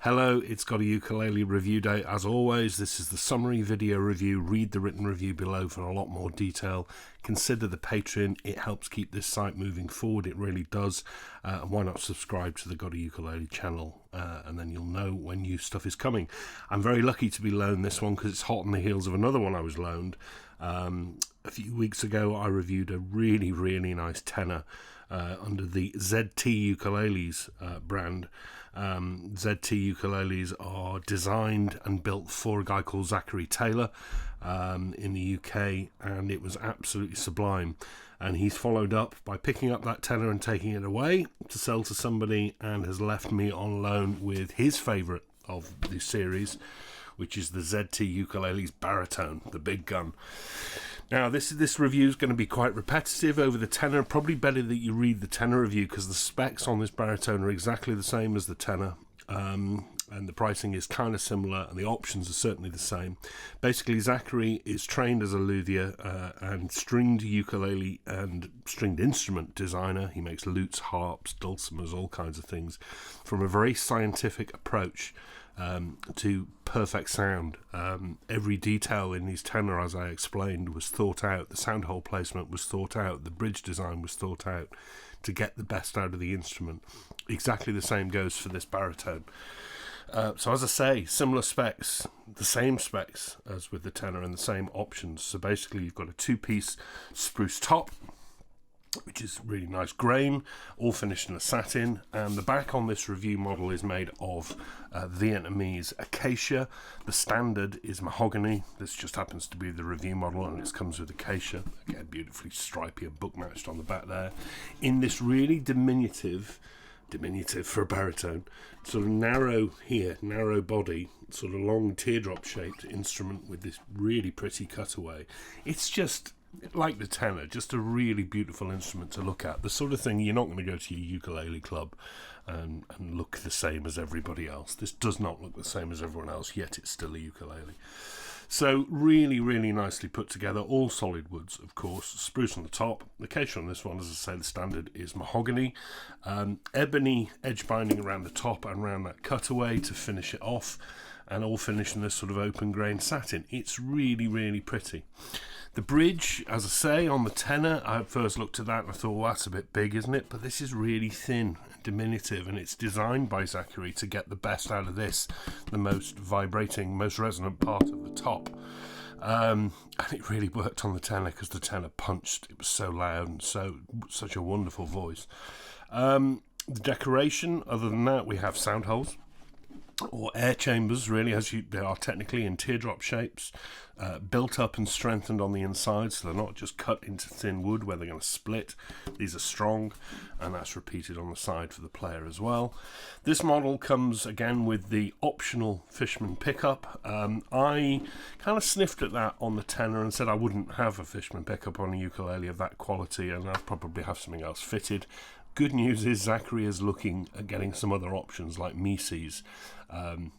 Hello, it's GotAUkulele review day. As always, this is the summary video review. Read the written review below for a lot more detail. Consider the Patreon. It helps keep this site moving forward. It really does. And why not subscribe to the GotAUkulele channel? And then you'll know when new stuff is coming. I'm very lucky to be loaned this one because it's hot on the heels of another one I was loaned. A few weeks ago, I reviewed a really, really nice tenor under the ZT Ukuleles brand. ZT ukuleles are designed and built for a guy called Zachary Taylor in the UK, and it was absolutely sublime. And he's followed up by picking up that tenor and taking it away to sell to somebody, and has left me on loan with his favourite of the series, which is the ZT Ukulele's Baritone, the big gun. Now, this review is going to be quite repetitive over the tenor. Probably better that you read the tenor review because the specs on this baritone are exactly the same as the tenor, and the pricing is kind of similar, and the options are certainly the same. Basically, Zachary is trained as a luthier and stringed ukulele and stringed instrument designer. He makes lutes, harps, dulcimers, all kinds of things, from a very scientific approach to perfect sound. Every detail in his tenor, as I explained, was thought out. The sound hole placement was thought out. The bridge design was thought out to get the best out of the instrument. Exactly the same goes for this baritone. So as I say, similar specs, the same specs as with the tenor and the same options. So basically you've got a two-piece spruce top, which is really nice grain, all finished in a satin, and the back on this review model is made of Vietnamese acacia. The standard is mahogany. This just happens to be the review model, and it comes with acacia, again beautifully stripy and book matched on the back there, in this really diminutive for a baritone, sort of narrow body, sort of long teardrop shaped instrument with this really pretty cutaway. It's just like the tenor, just a really beautiful instrument to look at. The sort of thing you're not going to go to your ukulele club and look the same as everybody else. This does not look the same as everyone else, yet it's still a ukulele. So really, really nicely put together, all solid woods, of course. Spruce on the top. The acacia on this one, as I say, the standard is mahogany. Ebony edge binding around the top and around that cutaway to finish it off, and all finished in this sort of open grain satin. It's really, really pretty. The bridge, as I say, on the tenor, I first looked at that and I thought, well, that's a bit big, isn't it? But this is really thin and diminutive, and it's designed by Zachary to get the best out of this, the most vibrating, most resonant part of the top. And it really worked on the tenor because the tenor punched. It was so loud and such a wonderful voice. The decoration, other than that, we have sound holes, or air chambers, really, they are technically in teardrop shapes, built up and strengthened on the inside, so they're not just cut into thin wood where they're going to split. These are strong, and that's repeated on the side for the player as well. This model comes again with the optional Fishman pickup. I kind of sniffed at that on the tenor and said I wouldn't have a Fishman pickup on a ukulele of that quality, and I'd probably have something else fitted. Good news is Zachary is looking at getting some other options like Mises,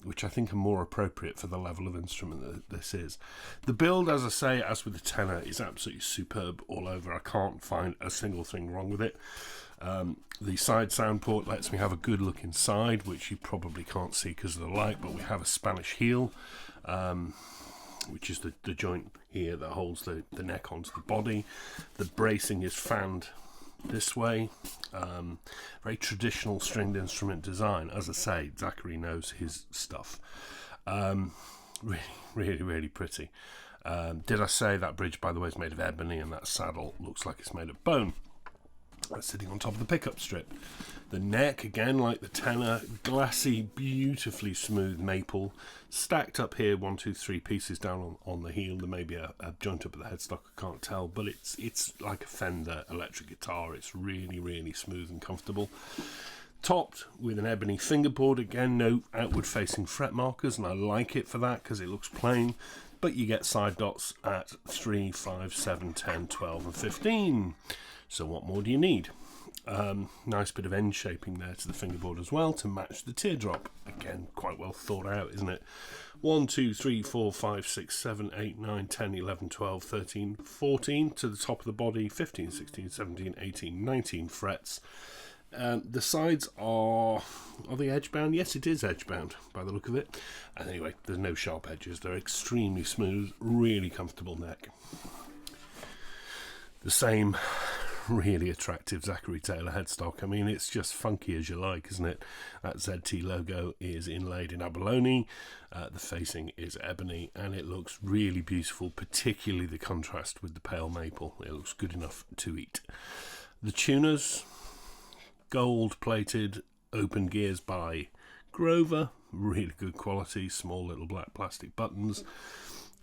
which I think are more appropriate for the level of instrument that this is. The build, as I say, as with the tenor, is absolutely superb all over. I can't find a single thing wrong with it. The side sound port lets me have a good look inside, which you probably can't see because of the light, but we have a Spanish heel, which is the joint here that holds the neck onto the body. The bracing is fanned this way. Very traditional stringed instrument design. As I say, Zachary knows his stuff. Really, really, really pretty. Did I say that bridge, by the way, is made of ebony, and that saddle looks like it's made of bone. That's sitting on top of the pickup strip. The neck, again, like the tenor, glassy, beautifully smooth maple. Stacked up here, 1, 2, 3 pieces down on the heel. There may be a joint up at the headstock, I can't tell, but it's like a Fender electric guitar. It's really, really smooth and comfortable. Topped with an ebony fingerboard, again, no outward-facing fret markers, and I like it for that because it looks plain, but you get side dots at 3, 5, 7, 10, 12, and 15. So what more do you need? Nice bit of end shaping there to the fingerboard as well to match the teardrop. Again, quite well thought out, isn't it? 1, 2, 3, 4, 5, 6, 7, 8, 9, 10, 11, 12, 13, 14 to the top of the body, 15, 16, 17, 18, 19 frets. The sides are they edge bound? Yes, it is edge bound by the look of it. And anyway, there's no sharp edges. They're extremely smooth, really comfortable neck. The same really attractive Zachary Taylor headstock. I mean, it's just funky as you like, isn't it? That ZT logo is inlaid in abalone. The facing is ebony, and it looks really beautiful, particularly the contrast with the pale maple. It looks good enough to eat. The tuners, gold-plated open gears by Grover, really good quality, small little black plastic buttons.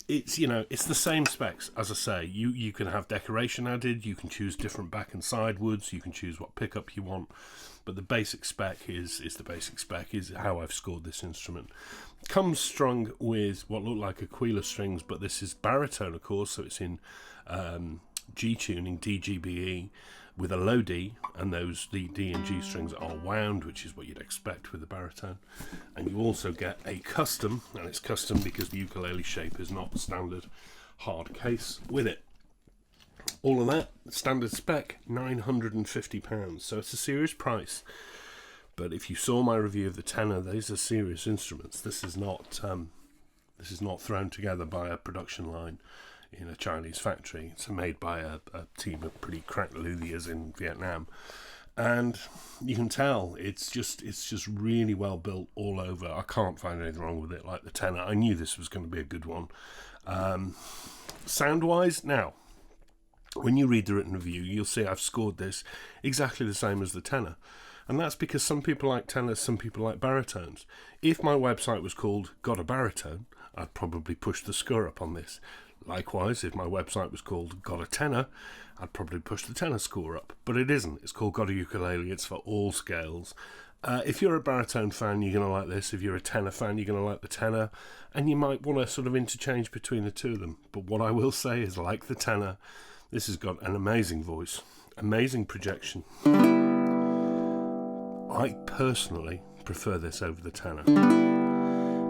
It's, you know, it's the same specs. As I say, you can have decoration added, you can choose different back and side woods, you can choose what pickup you want, but the basic spec is the basic spec, is how I've scored this instrument. Comes strung with what look like Aquila strings, but this is baritone, of course, so it's in G tuning, DGBE, with a low D, and the D and G strings are wound, which is what you'd expect with a baritone. And you also get a custom, and it's custom because the ukulele shape is not standard hard case with it. All of that, standard spec, £950, so it's a serious price. But if you saw my review of the tenor, these are serious instruments. This is not thrown together by a production line in a Chinese factory. It's made by a team of pretty crack luthiers in Vietnam, and you can tell it's just really well built all over. I can't find anything wrong with it. Like the tenor, I knew this was going to be a good one. Sound wise, now when you read the written review, you'll see I've scored this exactly the same as the tenor. And that's because some people like tenors, some people like baritones. If my website was called Got a Baritone, I'd probably push the score up on this. Likewise, if my website was called Got a Tenor, I'd probably push the tenor score up. But it isn't. It's called GotAUkulele. It's for all scales. If you're a baritone fan, you're going to like this. If you're a tenor fan, you're going to like the tenor. And you might want to sort of interchange between the two of them. But what I will say is, like the tenor, this has got an amazing voice, amazing projection. I personally prefer this over the tenor,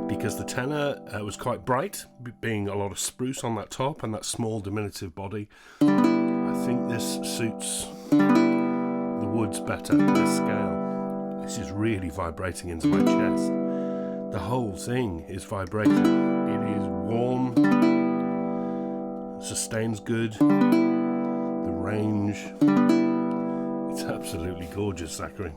because the tenor was quite bright, being a lot of spruce on that top and that small diminutive body. I think this suits the woods better, this scale. This is really vibrating into my chest. The whole thing is vibrating. It is warm, sustains good, the range. It's absolutely gorgeous, Zachary.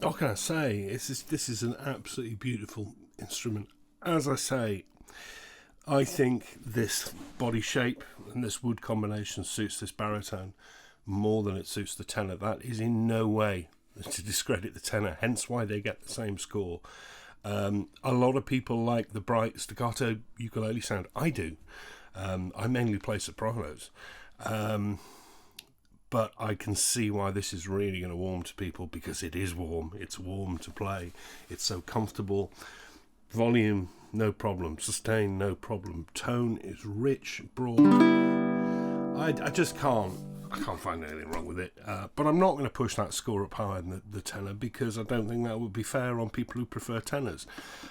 What can I say? This is an absolutely beautiful instrument. As I say, I think this body shape and this wood combination suits this baritone more than it suits the tenor. That is in no way to discredit the tenor, hence why they get the same score. A lot of people like the bright staccato ukulele sound. I do. I mainly play sopranos. But I can see why this is really going to warm to people, because it is warm. It's warm to play. It's so comfortable. Volume, no problem. Sustain, no problem. Tone is rich, broad. I just can't. I can't find anything wrong with it, but I'm not going to push that score up higher than the tenor, because I don't think that would be fair on people who prefer tenors.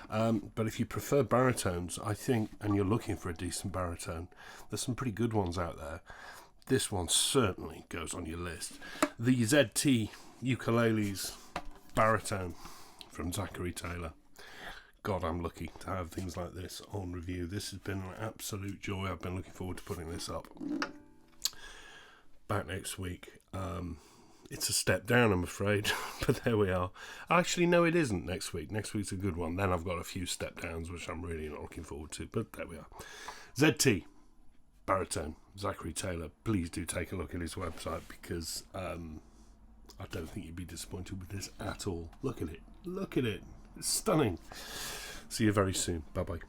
But if you prefer baritones, I think, and you're looking for a decent baritone, there's some pretty good ones out there. This one certainly goes on your list. The ZT Ukuleles baritone from Zachary Taylor. God, I'm lucky to have things like this on review. This has been an absolute joy. I've been looking forward to putting this up. Back next week. It's a step down, I'm afraid, but there we are. Actually, no, it isn't next week. Next week's a good one. Then I've got a few step downs, which I'm really not looking forward to, but there we are. ZT baritone, Zachary Taylor. Please do take a look at his website, because I don't think you'd be disappointed with this at all. Look at it. Look at it. It's stunning. See you very soon. Bye-bye.